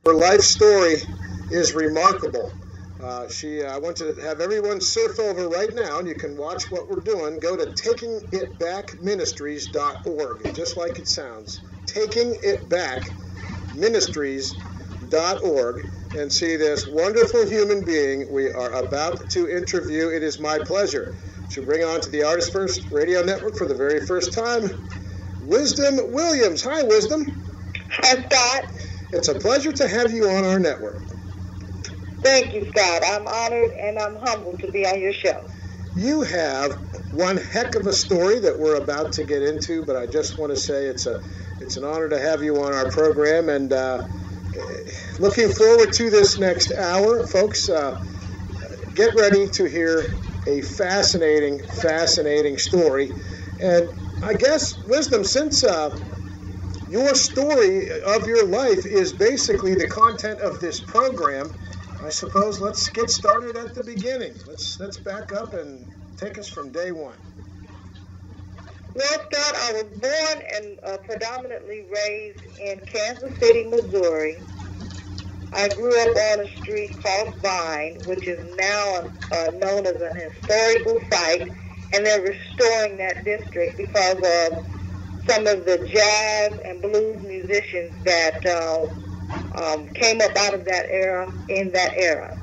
Her life story is remarkable. I want to have everyone surf over right now, and you can watch what we're doing. Go to takingitbackministries.org, just like it sounds. Takingitbackministries.org, and see this wonderful human being we are about to interview. It is my pleasure to bring on to the Artist First Radio Network for the very first time, Wisdom Williams. Hi, Wisdom. Hi, Scott. It's a pleasure to have you on our network. Thank you, Scott. I'm honored and I'm humbled to be on your show. You have one heck of a story that we're about to get into, but I just want to say it's an honor to have you on our program, and looking forward to this next hour. Folks, get ready to hear a fascinating story. And I guess, Wisdom, since your story of your life is basically the content of this program, I suppose let's get started at the beginning. Let's back up and take us from day one. Well, Scott, I was born and predominantly raised in Kansas City, Missouri. I grew up on a street called Vine, which is now known as an historical site, and they're restoring that district because of some of the jazz and blues musicians that came up out of that era, in that era.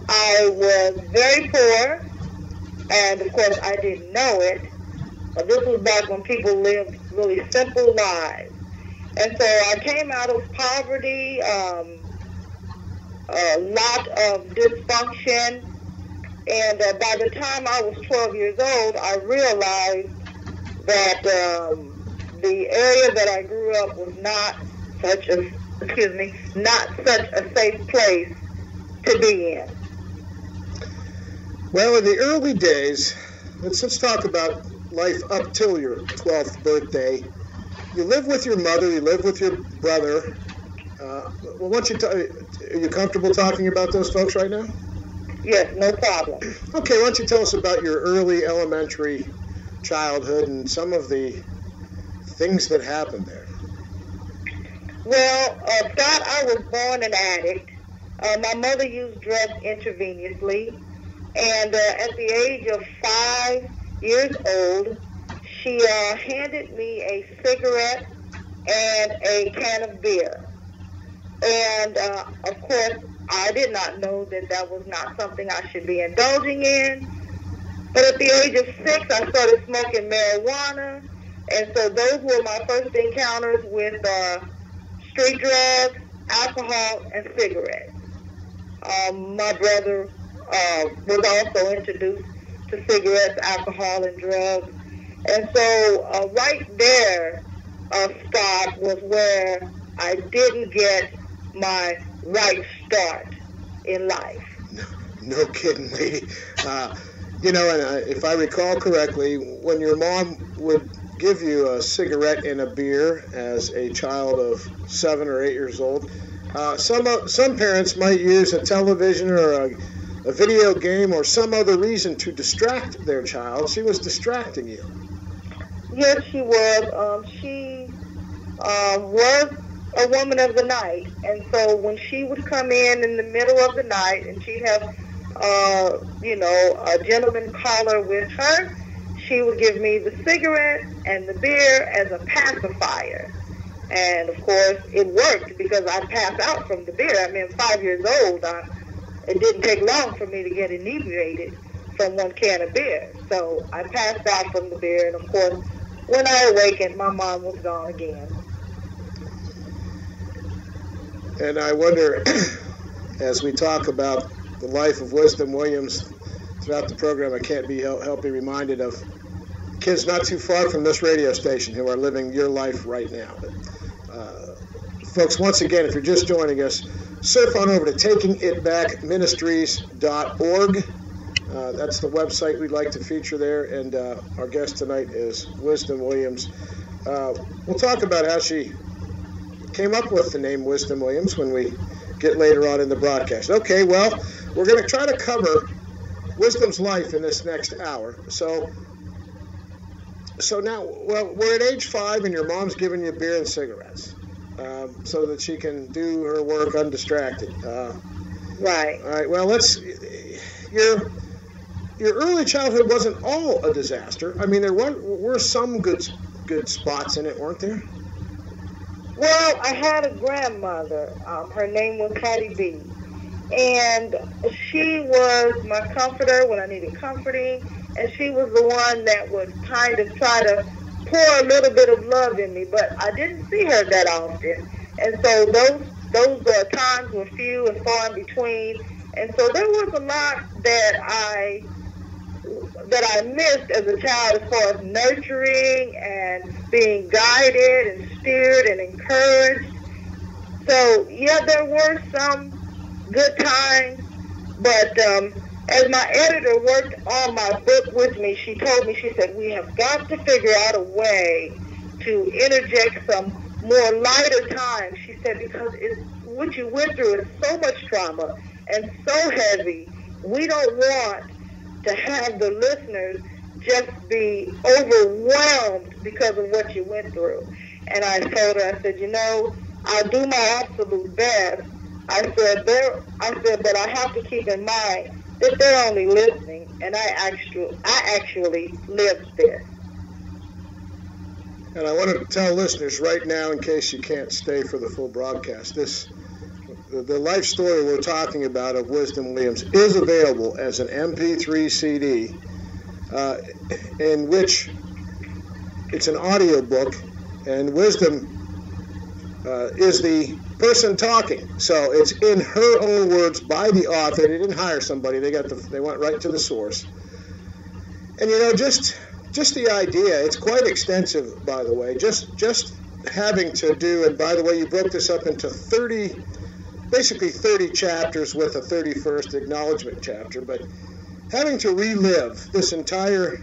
I was very poor, and of course I didn't know it. But this was back when people lived really simple lives. And so I came out of poverty, a lot of dysfunction, and by the time I was 12 years old, I realized that the area that I grew up was not such a safe place to be in. Well, in the early days, let's talk about life up till your 12th birthday. You live with your mother, you live with your brother. Are you comfortable talking about those folks right now? Yes, no problem. Okay, why don't you tell us about your early elementary childhood and some of the things that happened there? Well, Scott, I was born an addict. My mother used drugs intravenously, and at the age of 5 years old, she handed me a cigarette and a can of beer. And, of course, I did not know that that was not something I should be indulging in. But at the age of 6, I started smoking marijuana. And so those were my first encounters with street drugs, alcohol, and cigarettes. My brother was also introduced to cigarettes, alcohol, and drugs. And so right there, Scott, was where I didn't get my right start in life. No kidding, lady. And if I recall correctly, when your mom would give you a cigarette and a beer as a child of 7 or 8 years old, some parents might use a television or a video game or some other reason to distract their child. She was distracting you. Yes, she was. She was a woman of the night, and so when she would come in the middle of the night, and she'd have, a gentleman caller with her, she would give me the cigarette and the beer as a pacifier. And of course, it worked because I'd pass out from the beer. I mean, 5 years old, it didn't take long for me to get inebriated from one can of beer. So I passed out from the beer, and of course, when I awakened, my mom was gone again. And I wonder, as we talk about the life of Wisdom Williams throughout the program, I can't help be reminded of kids not too far from this radio station who are living your life right now. But, folks, once again, if you're just joining us, surf on over to takingitbackministries.org. That's the website we'd like to feature there, and our guest tonight is Wisdom Williams. We'll talk about how she came up with the name Wisdom Williams when we get later on in the broadcast. Okay, well, we're going to try to cover Wisdom's life in this next hour. So So now, well, we're at age 5, and your mom's giving you beer and cigarettes, so that she can do her work undistracted. Right. All right. Well, your early childhood wasn't all a disaster. I mean, there were some good spots in it, weren't there? Well, I had a grandmother. Her name was Hattie B. And she was my comforter when I needed comforting. And she was the one that would kind of try to pour a little bit of love in me. But I didn't see her that often. And so those times were few and far in between. And so there was a lot that I missed as a child, as far as nurturing and being guided and steered and encouraged. So, yeah, there were some good times, but as my editor worked on my book with me, she told me, she said, we have got to figure out a way to interject some more lighter times. She said, because what you went through is so much trauma and so heavy, we don't want to have the listeners just be overwhelmed because of what you went through. And I told her, I said, I'll do my absolute best. I said, but I have to keep in mind that they're only listening, and I actually lived this. And I want to tell listeners right now, in case you can't stay for the full broadcast, the life story we're talking about of Wisdom Williams is available as an MP3 CD, in which it's an audio book, and Wisdom is the person talking. So it's in her own words by the author. They didn't hire somebody. They went right to the source. And just the idea, it's quite extensive, by the way. Just having to do, and by the way, you broke this up into 30 chapters with a 31st acknowledgement chapter, but having to relive this entire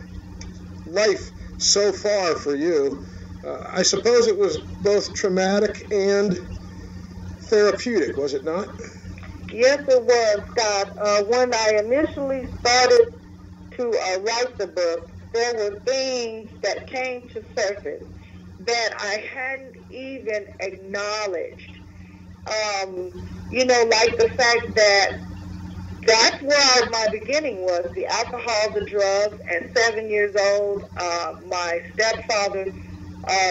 life so far for you, I suppose it was both traumatic and therapeutic, was it not? Yes, it was, Scott. When I initially started to write the book, there were things that came to surface that I hadn't even acknowledged. Like the fact that that's where my beginning was, the alcohol, the drugs. At 7 years old, my stepfather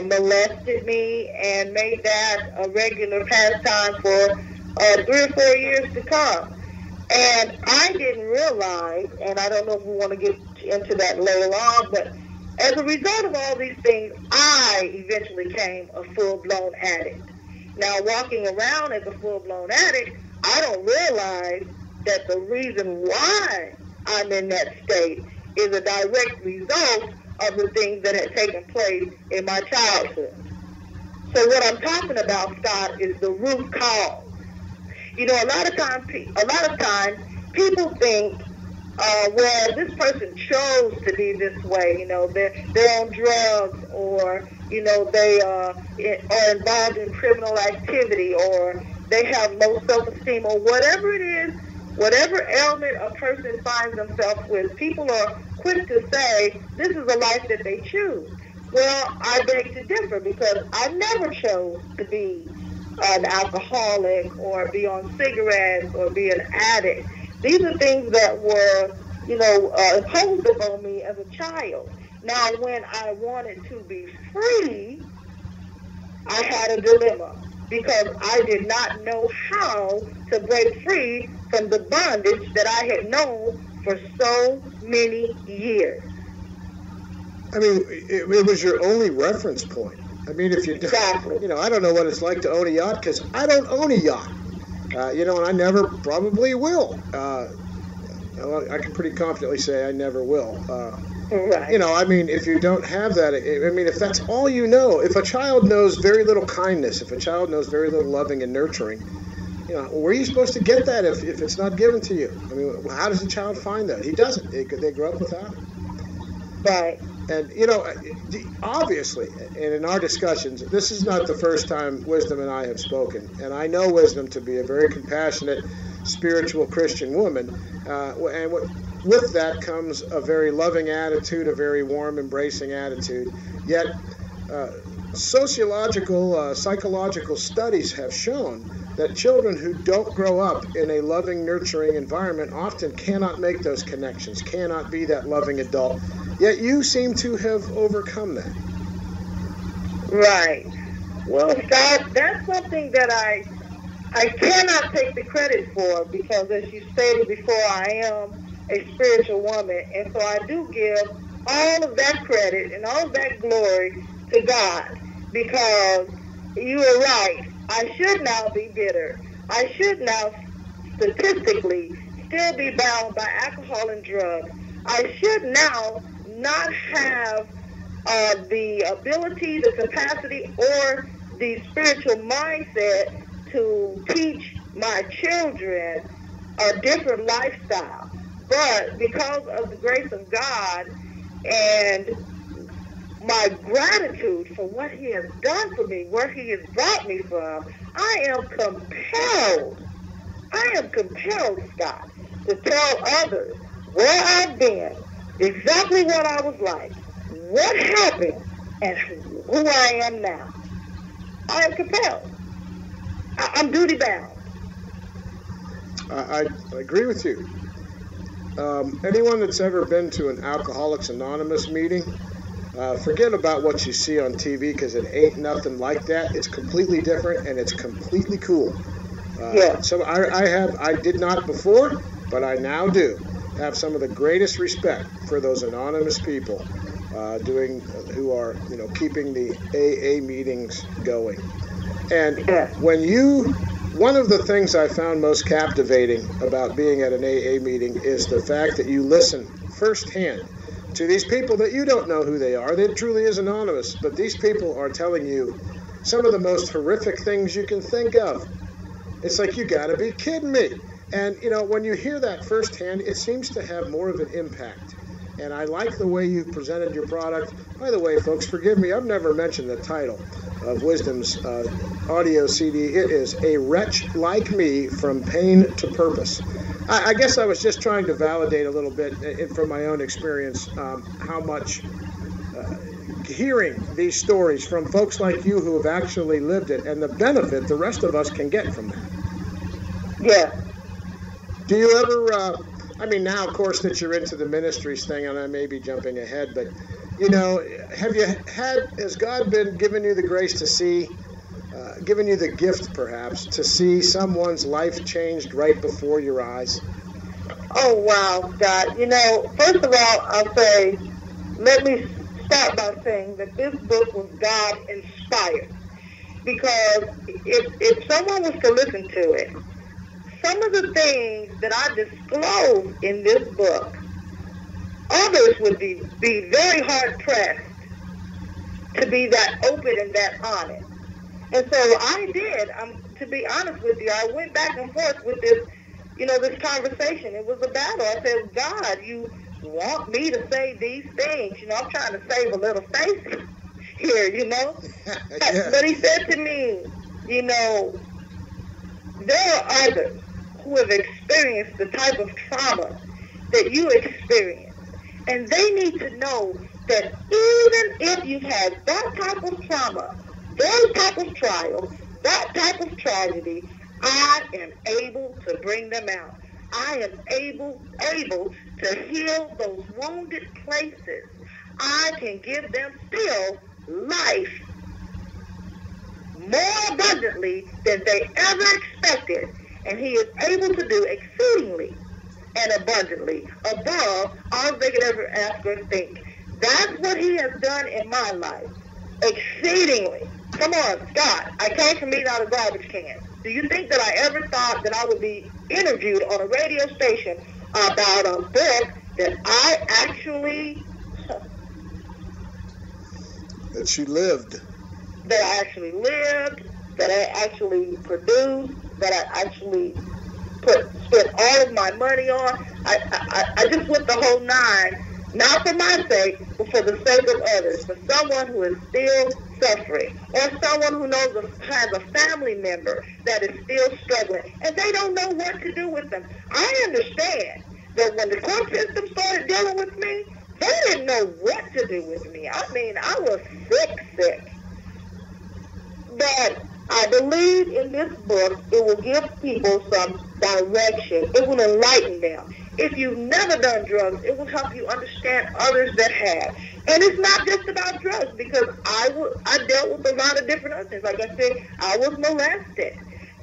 molested me and made that a regular pastime for 3 or 4 years to come. And I didn't realize, and I don't know if we want to get into that later on, but as a result of all these things, I eventually became a full-blown addict. Now, walking around as a full-blown addict, I don't realize that the reason why I'm in that state is a direct result of the things that had taken place in my childhood. So what I'm talking about, Scott, is the root cause. A lot of times people think, well, this person chose to be this way. They're on drugs, or they are involved in criminal activity, or they have low self-esteem, or whatever it is, whatever ailment a person finds themselves with. People are quick to say this is a life that they choose. Well, I beg to differ, because I never chose to be an alcoholic or be on cigarettes or be an addict. These are things that were, imposed upon me as a child. Now, when I wanted to be free, I had a dilemma, because I did not know how to break free from the bondage that I had known for so many years. I mean, it was your only reference point. I mean, if you, Exactly. I don't know what it's like to own a yacht, because I don't own a yacht, and I never probably will. I can pretty confidently say I never will. Right. I mean, if you don't have that, if that's all you know, if a child knows very little kindness, if a child knows very little loving and nurturing, where are you supposed to get that if it's not given to you? I mean, how does a child find that? He doesn't. They grow up without it. Right. And, obviously, and in our discussions, this is not the first time Wisdom and I have spoken. And I know Wisdom to be a very compassionate, spiritual Christian woman. And with that comes a very loving attitude, a very warm, embracing attitude. Yet, psychological studies have shown that children who don't grow up in a loving, nurturing environment often cannot make those connections, cannot be that loving adult. Yet you seem to have overcome that. Right. Well, Scott, that's something that I cannot take the credit for because, as you stated before, I am a spiritual woman, and so I do give all of that credit and all of that glory to God because you are right. I should now be bitter. I should now statistically still be bound by alcohol and drugs. I should now not have the ability, the capacity, or the spiritual mindset to teach my children a different lifestyle. But because of the grace of God and my gratitude for what he has done for me, where he has brought me from, I am compelled, Scott, to tell others where I've been, exactly what I was like, what happened, and who I am now. I am compelled. I'm duty bound. I agree with you. Anyone that's ever been to an Alcoholics Anonymous meeting, forget about what you see on TV because it ain't nothing like that. It's completely different and it's completely cool. So I did not before, but I now do have some of the greatest respect for those anonymous people who are keeping the AA meetings going. And one of the things I found most captivating about being at an AA meeting is the fact that you listen firsthand to these people that you don't know who they are. They truly is anonymous, but these people are telling you some of the most horrific things you can think of. It's like, you gotta be kidding me. And, when you hear that firsthand, it seems to have more of an impact. And I like the way you presented your product. By the way, folks, forgive me, I've never mentioned the title of Wisdom's audio CD. It is A Wretch Like Me, From Pain to Purpose. I guess I was just trying to validate a little bit from my own experience how much hearing these stories from folks like you who have actually lived it and the benefit the rest of us can get from that. Yeah. Do you ever... now, of course, that you're into the ministries thing, and I may be jumping ahead, but, has God been giving you the grace to see, given you the gift, perhaps, to see someone's life changed right before your eyes? Oh, wow, Scott. First of all, I'll say, let me start by saying that this book was God-inspired, because if someone was to listen to it, some of the things that I disclose in this book, others would be very hard-pressed to be that open and that honest. And so I did. To be honest with you, I went back and forth with this, this conversation. It was a battle. I said, God, you want me to say these things? I'm trying to save a little face here, Yeah. But he said to me, there are others who have experienced the type of trauma that you experienced. And they need to know that even if you've had that type of trauma, those type of trials, that type of tragedy, I am able to bring them out. I am able to heal those wounded places. I can give them still life more abundantly than they ever expected. And he is able to do exceedingly and abundantly above all they could ever ask or think. That's what he has done in my life. Exceedingly. Come on, Scott. I came from eating out of a garbage can. Do you think that I ever thought that I would be interviewed on a radio station about a book that I actually... that you lived. That I actually lived, that I actually produced, that I actually spent all of my money on. I just went the whole nine, not for my sake, but for the sake of others, for someone who is still suffering, or someone who has a family member that is still struggling, and they don't know what to do with them. I understand that when the court system started dealing with me, they didn't know what to do with me. I mean, I was sick. But I believe in this book, it will give people some direction. It will enlighten them. If you've never done drugs, it will help you understand others that have. And it's not just about drugs, because I dealt with a lot of different other things. Like I said, I was molested,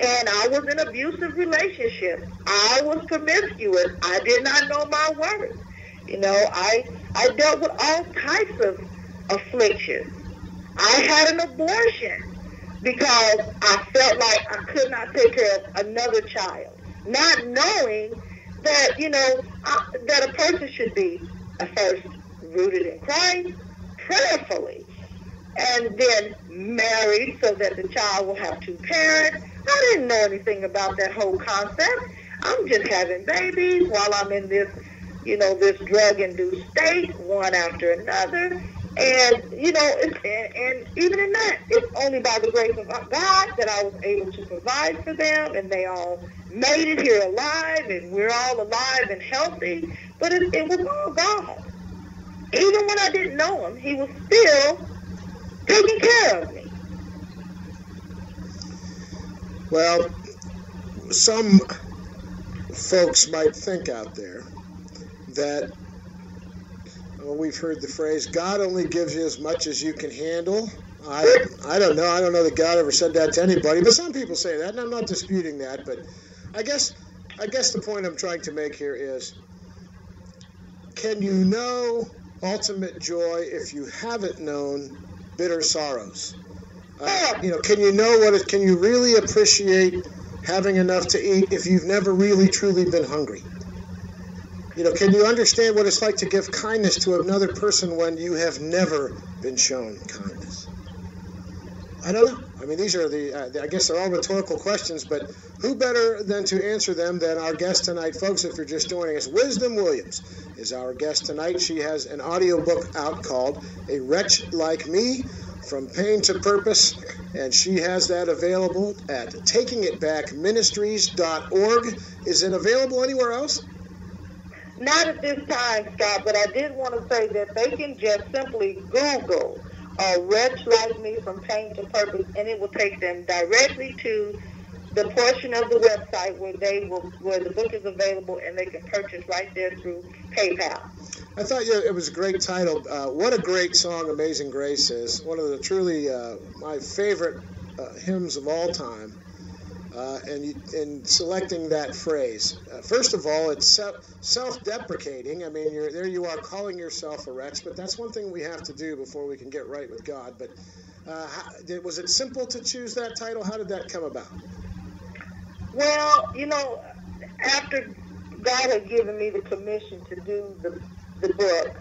and I was in abusive relationships. I was promiscuous. I did not know my worth. You know, I dealt with all types of afflictions. I had an abortion because I felt like I could not take care of another child, not knowing that, you know, that a person should be first rooted in Christ, prayerfully, and then married so that the child will have two parents. I didn't know anything about that whole concept. I'm just having babies while I'm in this, you know, this drug-induced state, one after another. And, you know, and even in that, it's only by the grace of God that I was able to provide for them, and they all made it here alive, and we're all alive and healthy. But it was all God. Even when I didn't know him, he was still taking care of me. Well, some folks might think out there that, well, we've heard the phrase, God only gives you as much as you can handle. I don't know. I don't know that God ever said that to anybody, but some people say that, and I'm not disputing that. But I guess the point I'm trying to make here is, can you know ultimate joy if you haven't known bitter sorrows? You know, can you know can you really appreciate having enough to eat if you've never really truly been hungry? You know, can you understand what it's like to give kindness to another person when you have never been shown kindness? I don't know. I mean, these are I guess they're all rhetorical questions, but who better than to answer them than our guest tonight, folks, if you're just joining us. Wisdom Williams is our guest tonight. She has an audiobook out called A Wretch Like Me, From Pain to Purpose, and she has that available at takingitbackministries.org. Is it available anywhere else? Not at this time, Scott, but I did want to say that they can just simply Google A Wretch Like Me, From Pain to Purpose, and it will take them directly to the portion of the website where the book is available, and they can purchase right there through PayPal. I thought it was a great title. What a great song Amazing Grace is. One of the truly my favorite hymns of all time. And selecting that phrase. First of all, it's self-deprecating. I mean, there you are calling yourself a wretch, but that's one thing we have to do before we can get right with God. But was it simple to choose that title? How did that come about? Well, you know, after God had given me the commission to do the book,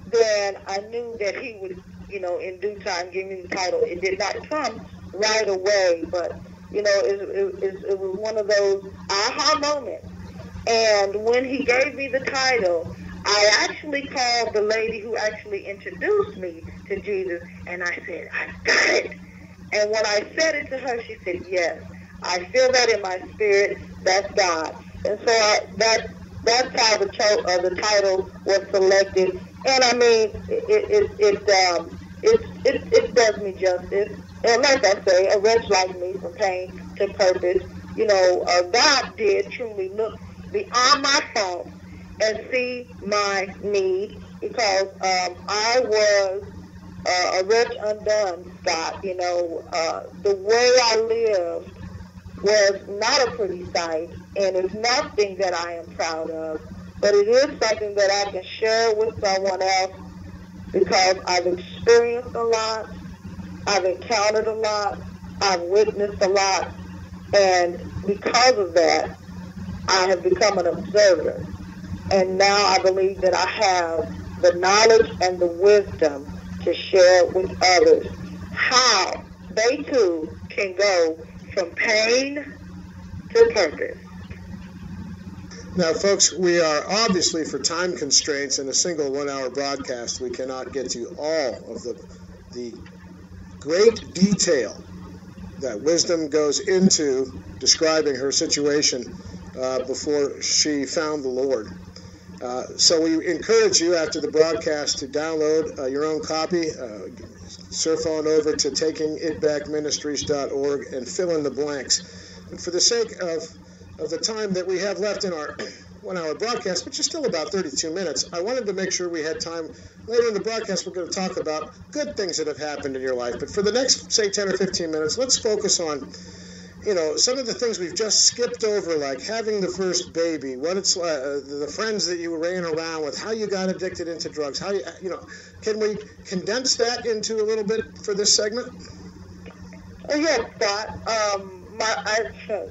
then I knew that he would, you know, in due time give me the title. It did not come right away, but you know, it was one of those aha moments. And when he gave me the title, I actually called the lady who actually introduced me to Jesus, and I said, I got it. And when I said it to her, she said, yes, I feel that in my spirit. That's God. And so that's how the title was selected. And I mean, it does me justice. And like I say, a wretch like me, from pain to purpose. You know, God did truly look beyond my fault and see my need, because I was a wretch undone, Scott. You know, the way I lived was not a pretty sight, and it's nothing that I am proud of, but it is something that I can share with someone else, because I've experienced a lot, I've encountered a lot, I've witnessed a lot, and because of that, I have become an observer. And now I believe that I have the knowledge and the wisdom to share with others how they too can go from pain to purpose. Now, folks, we are obviously, for time constraints in a single 1-hour broadcast, we cannot get to all of the great detail that Wisdom goes into describing her situation before she found the Lord. So we encourage you after the broadcast to download your own copy. Surf on over to takingitbackministries.org and fill in the blanks. And for the sake of the time that we have left in our 1-hour broadcast, which is still about 32 minutes, I wanted to make sure we had time. Later in the broadcast, we're going to talk about good things that have happened in your life. But for the next, say, 10 or 15 minutes, let's focus on, some of the things we've just skipped over, like having the first baby, what it's like, the friends that you ran around with, how you got addicted into drugs, how can we condense that into a little bit for this segment? Yes, Scott. I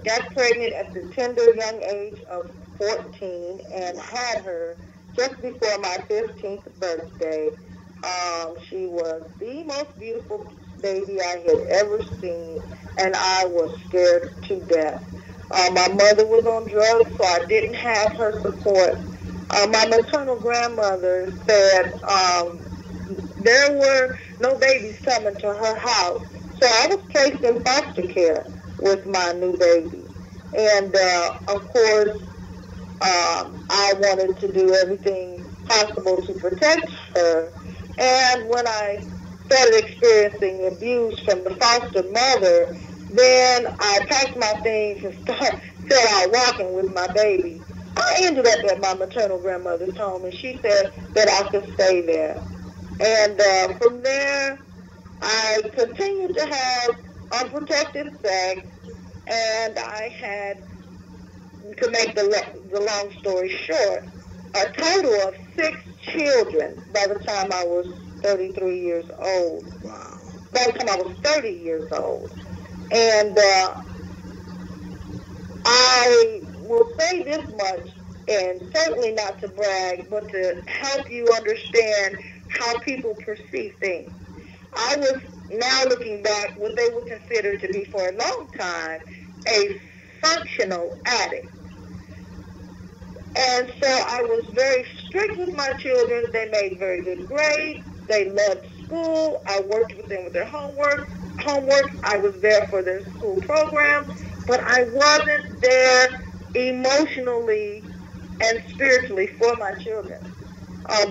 got pregnant at the tender young age of 14 and had her just before my 15th birthday. She was the most beautiful baby I had ever seen, and I was scared to death. My mother was on drugs, so I didn't have her support. My maternal grandmother said there were no babies coming to her house, so I was placed in foster care with my new baby. And, of course, I wanted to do everything possible to protect her. And when I started experiencing abuse from the foster mother, then I packed my things and set out walking with my baby. I ended up at my maternal grandmother's home, and she said that I could stay there. And from there, I continued to have unprotected sex, and I had, to make the long story short, a total of 6 children by the time I was 33 years old. Wow. By the time I was 30 years old. And I will say this much, and certainly not to brag, but to help you understand how people perceive things. I was, now looking back, what they would consider to be for a long time a functional addict. And so I was very strict with my children. They made very good grades. They loved school. I worked with them with their homework. I was there for their school program, but I wasn't there emotionally and spiritually for my children.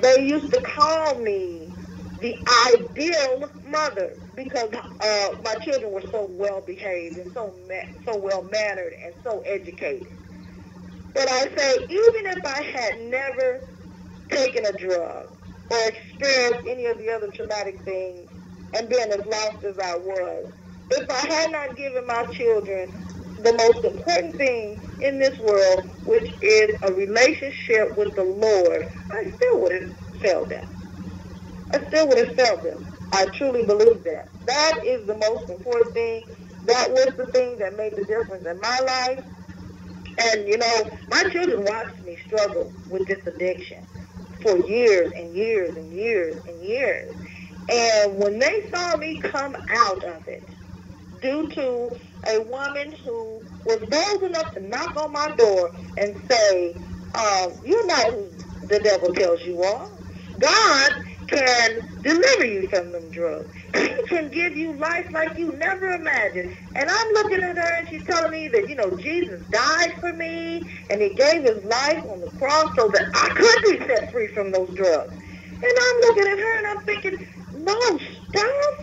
They used to call me the ideal mother because my children were so well behaved and so well mannered and so educated. But I say, even if I had never taken a drug or experienced any of the other traumatic things and been as lost as I was, if I had not given my children the most important thing in this world, which is a relationship with the Lord, I still would have failed them. I truly believe that. That is the most important thing. That was the thing that made the difference in my life. And, my children watched me struggle with this addiction for years and years and years and years. And when they saw me come out of it, due to a woman who was bold enough to knock on my door and say, you're not who the devil tells you are. God can deliver you from them drugs. He can give you life like you never imagined. And I'm looking at her and she's telling me that, Jesus died for me and he gave his life on the cross so that I could be set free from those drugs. And I'm looking at her and I'm thinking, no, stop.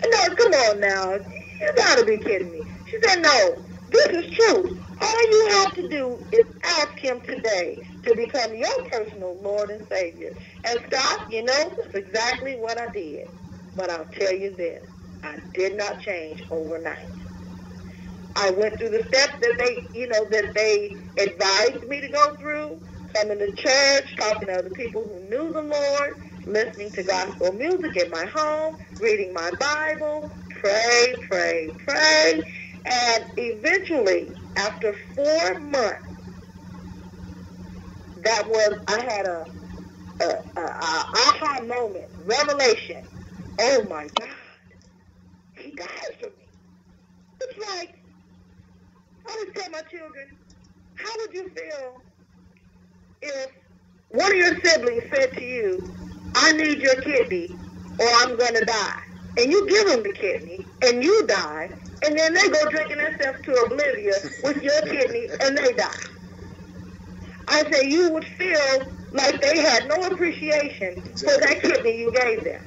No, come on now. You gotta be kidding me. She said, no, this is true. All you have to do is ask him today to become your personal Lord and Savior. And Scott, that's exactly what I did. But I'll tell you this, I did not change overnight. I went through the steps that they advised me to go through, coming to church, talking to other people who knew the Lord, listening to gospel music in my home, reading my Bible, pray. And eventually, after 4 months, I had a aha moment, revelation. Oh my God, he died for me. It's like, I always tell my children, how would you feel if one of your siblings said to you, I need your kidney or I'm going to die? And you give them the kidney and you die, and then they go drinking themselves to oblivion with your kidney and they die. I say you would feel like they had no appreciation for that kidney you gave them.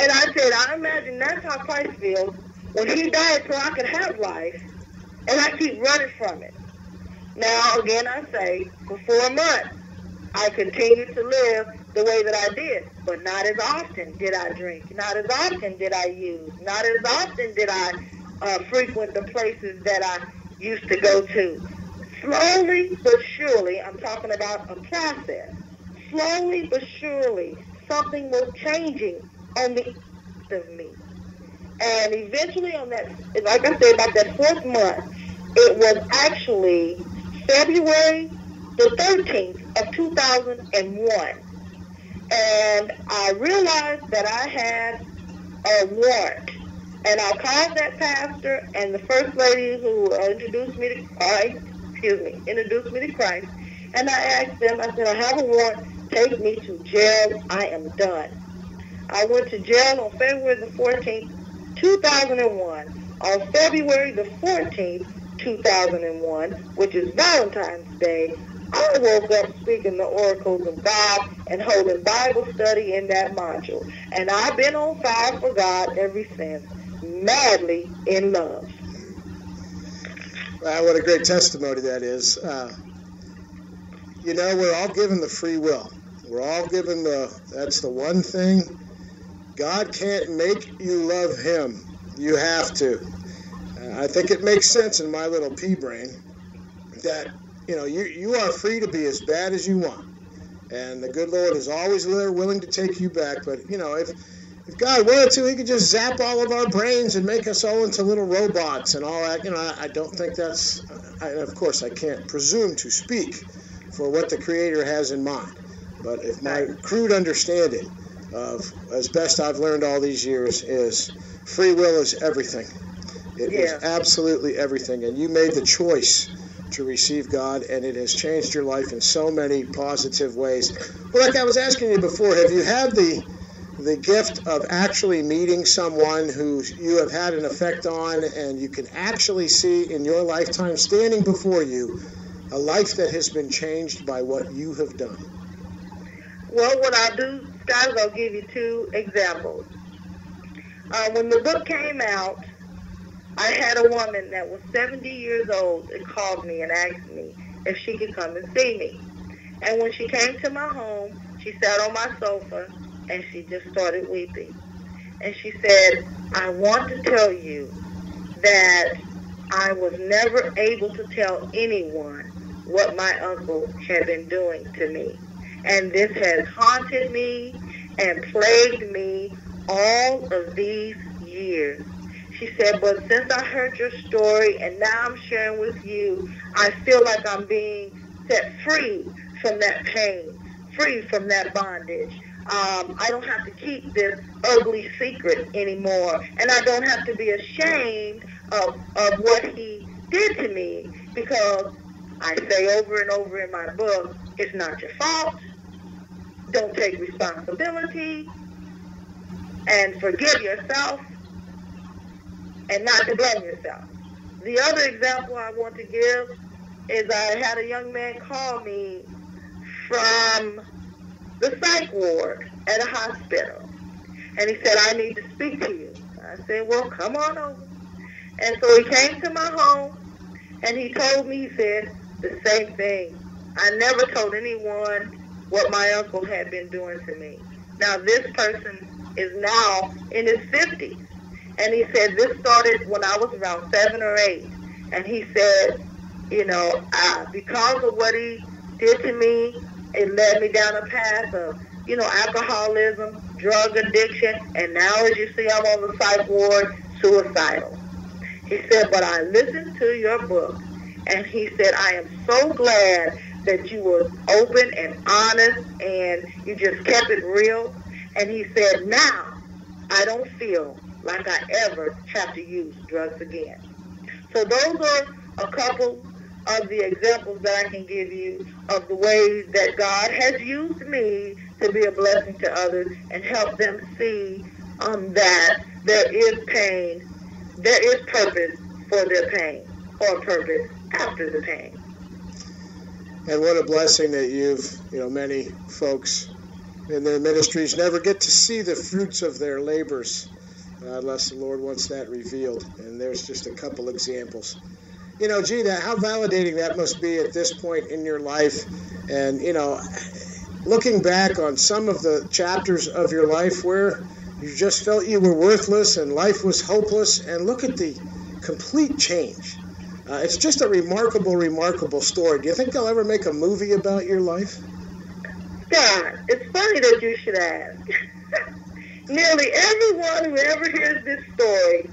And I said, I imagine that's how Christ feels when he died so I could have life, and I keep running from it. Now, again, I say, for 4 months, I continued to live the way that I did, but not as often did I drink, not as often did I use, not as often did I frequent the places that I used to go to. Slowly but surely, I'm talking about a process, slowly but surely, something was changing on the inside of me. And eventually on that, like I said, about that 4th month, it was actually February the 13th of 2001. And I realized that I had a warrant. And I called that pastor and the first lady who introduced me to Christ. And I asked them, I said, I have a warrant. Take me to jail. I am done. I went to jail on February the 14th, 2001. On February the 14th, 2001, which is Valentine's Day, I woke up speaking the oracles of God and holding Bible study in that module. And I've been on fire for God ever since, madly in love. Wow, what a great testimony that is. We're all given the free will. We're all given that's the one thing. God can't make you love him. You have to. I think it makes sense in my little pea brain that, you are free to be as bad as you want. And the good Lord is always there willing to take you back. But, if God wanted to, he could just zap all of our brains and make us all into little robots and all that. I don't think of course, I can't presume to speak for what the Creator has in mind. But if my crude understanding of, as best I've learned all these years, is free will is everything. It is absolutely everything. And you made the choice to receive God, and it has changed your life in so many positive ways. Well, like I was asking you before, have you had the gift of actually meeting someone who you have had an effect on, and you can actually see in your lifetime standing before you a life that has been changed by what you have done? Well, what I'll do, Scott, is I'll give you 2 examples. When the book came out, I had a woman that was 70 years old and called me and asked me if she could come and see me. And when she came to my home, she sat on my sofa and she just started weeping. And she said, I want to tell you that I was never able to tell anyone what my uncle had been doing to me. And this has haunted me and plagued me all of these years. She said, but since I heard your story and now I'm sharing with you, I feel like I'm being set free from that pain, free from that bondage. I don't have to keep this ugly secret anymore, and I don't have to be ashamed of what he did to me, because I say over and over in my book, it's not your fault. Don't take responsibility, and forgive yourself, and not to blame yourself. The other example I want to give is I had a young man call me from the psych ward at a hospital. And he said, I need to speak to you. I said, well, come on over. And so he came to my home, and he told me, he said, the same thing. I never told anyone what my uncle had been doing to me. Now, this person is now in his 50s. And he said, this started when I was around 7 or 8. And he said, because of what he did to me, it led me down a path of, alcoholism, drug addiction, and now, as you see, I'm on the psych ward, suicidal. He said, but I listened to your book, and he said, I am so glad that you were open and honest, and you just kept it real. And he said, now, I don't feel like I ever have to use drugs again. So those are a couple of the examples that I can give you of the ways that God has used me to be a blessing to others and help them see that there is pain, there is purpose for their pain, or purpose after the pain. And what a blessing that many folks in their ministries never get to see the fruits of their labors unless the Lord wants that revealed. And there's just a couple examples. Gee, how validating that must be at this point in your life. And, looking back on some of the chapters of your life where you just felt you were worthless and life was hopeless, and look at the complete change. It's just a remarkable, remarkable story. Do you think they'll ever make a movie about your life? God, it's funny that you should ask. Nearly everyone who ever hears this story,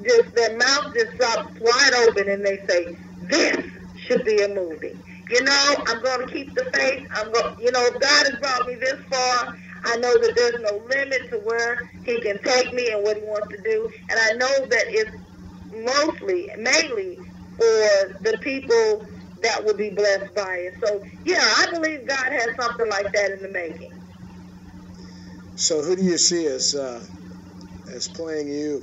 just their mouth just drops wide open and they say, this should be a movie. I'm going to keep the faith. If God has brought me this far, I know that there's no limit to where he can take me and what he wants to do. And I know that it's mainly for the people that will be blessed by it. So, yeah, I believe God has something like that in the making. So who do you see as playing you